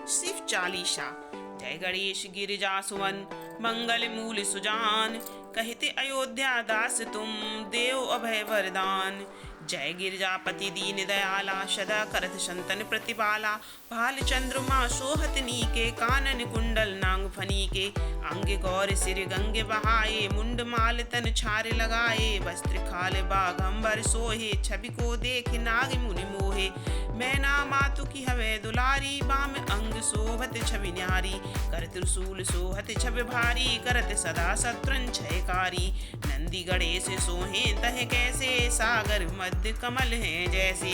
शिव चालीसा। जय गणेश गिरिजा सुवन मंगल मूल सुजान, कहते अयोध्या दास तुम देव अभय वरदान। जय गिरिजापति दीन दयाला, सदा करत संतन प्रतिपाला। भाल चंद्रमा सोहत नीके, कानन कुंडल नांग फनीके। अंग गौर सिर गंगे बहाए, मुंड माल तन छार लगाए। वस्त्र खाल बाघंबर सोहे, छवि को देख नाग मुनि मोहे। मैना मातु की हवे दुलारी, बाम अंग शोभत छवि न्यारी। कर त्रिशूल सोहत छवि भारी, करत सदा शत्रुन क्षयकारी। नंदी गणेश सोहे तह कैसे, सागर मध्य कमल हैं जैसे।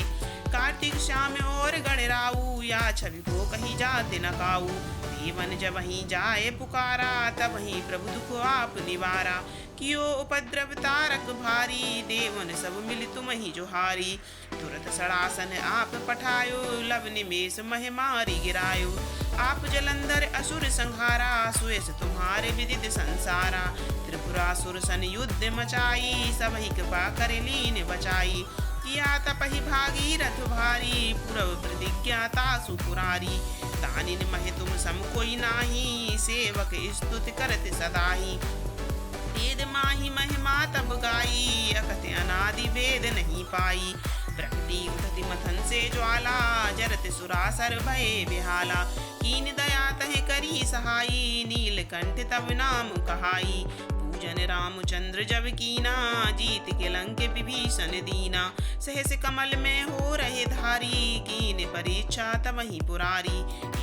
कार्तिक श्याम और गणराऊ, या छवि को कहीं जाते न काऊ। देवन जब वहीं जाए पुकारा, तब वहीं प्रभु दुख आप निवारा। कियो उपद्रव तारक भारी, देवन सब मिल तुम ही जोहारी। तुरत सड़ासन आप पठायो, लव निमेष मह मारी गिरायो। आप जलंधर असुर संहारा, सुयस तुम्हारे विदित संसारा। त्रिपुरासुर सन युद्ध मचाई, सबहि कृपा कर लीन बचाई। किया तपहि भागीरथ भारी, पूरव प्रतिज्ञा तासु पुरारी। तानिन मह तुम सम कोई नाही, सेवक स्तुति करत सदाही। वेद माही महिमा तब गाई, अकथ अनादि वेद नहीं पाई। प्रकटी उठति मथन से ज्वाला, जरत सुरासर भये बिहाला। कीन दया तह करी सहाई, नीलकंठ तब नाम कहाई। पूजन रामचंद्र जब कीना, जीत के लंक विभीषण दीना। सहस कमल में हो रहे धारी, कीन परीक्षा तब ही पुरारी।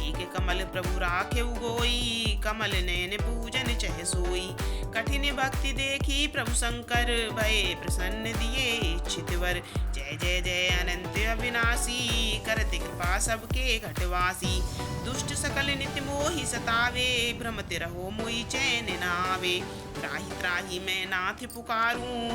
एक कमल प्रभु राखे उगोई, कमल नयन पूजन चह सोई। कठिन भक्ति देखी प्रभु शंकर, भये प्रसन्न दिए इच्छित वर। जय जय जय अनंत अविनाशी, करते कृपा सबके घटवासी। दुष्ट सकल नित्य मोहि सतावे, भ्रमत रहो मोहि चैन न आवे। त्राहि त्राहि मैं नाथ पुकारूं,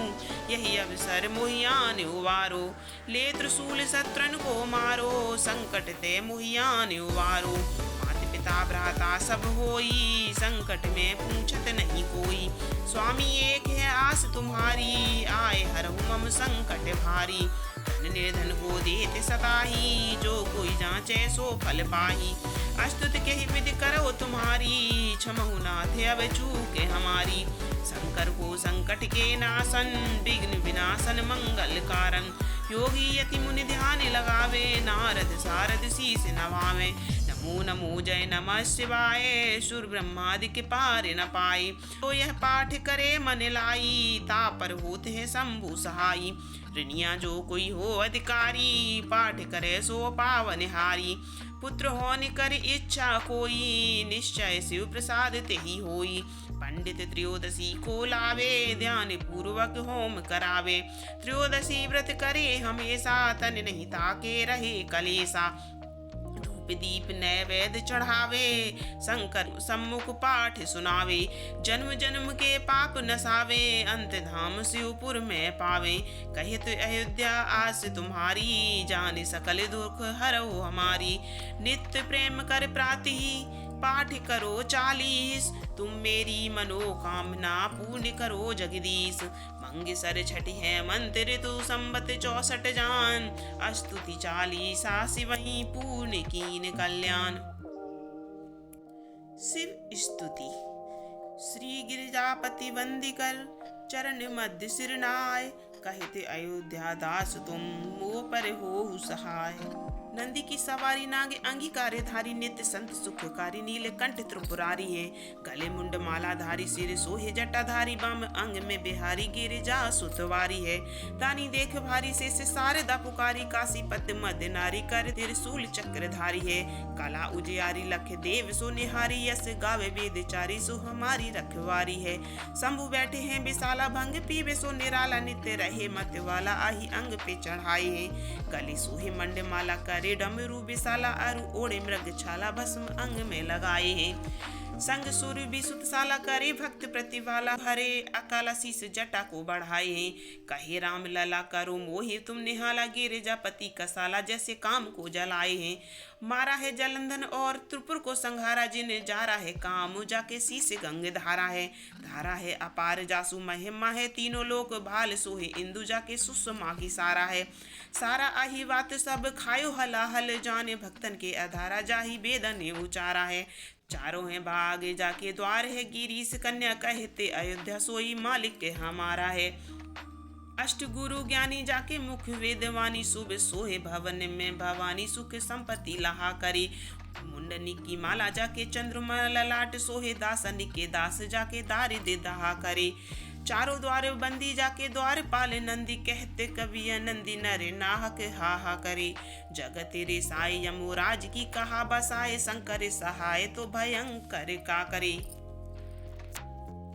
यही अवसर मोहि आन उबारो। ले त्रिशूल शत्रुन को मारो, संकट ते मोहि आन उबारो। माता पिता भ्राता सब होई, संकट में पूछत नहीं कोई। स्वामी एक है आस तुम्हारी, आए हरहु मम संकट भारी। धन निर्धन को देते सताही, जो कोई जांचे सो फल पाही। अस्तुत के ही विधि करो तुम्हारी, क्षमहु नाथ अब चूके हमारी। शंकर को संकट के नाशन, विघ्न विनाशन मंगल कारण। योगी यति मुनि ध्यान लगावे, नारद सारद शीस नवावे। नमो नमो जय नमः शिवाय, सुर ब्रह्मादि के पार न पाए। तो यह पाठ करे मन लाई, तापर होते है शंभु सहाई। ऋणिया जो कोई हो अधिकारी, पाठ करे सो पावन हारी। पुत्र होने कर इच्छा कोई, निश्चय शिव प्रसाद तेहि होई। पंडित त्रयोदशी को लावे, ध्यान पूर्वक होम करावे। त्रयोदशी व्रत करे हमेशा, तन नहीं ताके रहे कलेसा। धूप दीप नैवेद्य चढ़ावे, शंकर सम्मुख पाठ सुनावे। जन्म जन्म के पाप नसावे, अंत धाम शिवपुर में पावे। कहित अयोध्या आस तुम्हारी, जाने सकल दुख हरो हमारी। नित्य प्रेम कर प्राति पाठ करो 40, तुम मेरी मनोकामना पूर्ण करो जगदीश। मंगेसर छठी है मंत्र तु संबत 64 जान, अस्तुति 40 शिवहि पूर्ण कीन कल्याण। शिव स्तुति। श्री गिरिजापति वंदिकर, चरण मध्य सिर नाय। कहते अयोध्या दास तुम, मोह पर हो सहाय। नंदी की सवारी नाग अंगीकारधारी, नित्य संत सुखकारी। नीलकंठ त्रिपुरारी है, गले मुंड माला धारी। सिर सोहे जटाधारी, बाम अंग में बिहारी। गिरिजा सुतवारी है, दानी देख भारी। से शारदा पुकारी, काशीपत मध्य नारी। कर त्रिशूल चक्रधारी है, कला उजियारी। लख देव सो निहारी, यस गावे वेदचारी। सो हमारी रखवारी है, शंभु बैठे हैं विशाला। भंग पीवे सो निराला, नित्य रहे मत वाला। आही अंग पे चढ़ाए है, गले सोहे मंड माला। करे डमरू विशाला, अरु ओढ़े मृग छाला। भस्म अंग में लगाए हैं, संग सूर्य भी सुतशाला करे भक्त प्रतिभाला भरे अकाला शीस जटा को बढ़ाए कहे राम लला करो मोहे तुम निहाला गिरिजापति कसाला जैसे काम को जलाए हैं मारा है जलंधन और त्रिपुर को संहारा जिन्हें जा रहा है काम जाके शीस गंग धारा है अपार जासु महिमा है तीनों लोक भाल सोहे इंदु जाके सुषमा की सारा आही बात सब खायो हलाहल जाने भक्तन के अधारा जाही बेदने उचारा है चारों हैं भाग जाके द्वार है गिरीश कन्या कहते अयोध्या सोई मालिक के हमारा है अष्ट गुरु ज्ञानी जाके मुख वेदवानी शुभ सोहे भवन में भवानी सुख संपत्ति लहा करी मुंडनी की माला जाके चंद्रमा ललाट सोहे दासनी के दास जाके दारिद्र दहा करे चारों द्वार बंदी जाके द्वार पाल नंदी कहते कवि नंदी नर नाहक हा करे जगत तेरे साई यमुराज की कहा बसाए शंकर सहाय तो भयंकर का करे।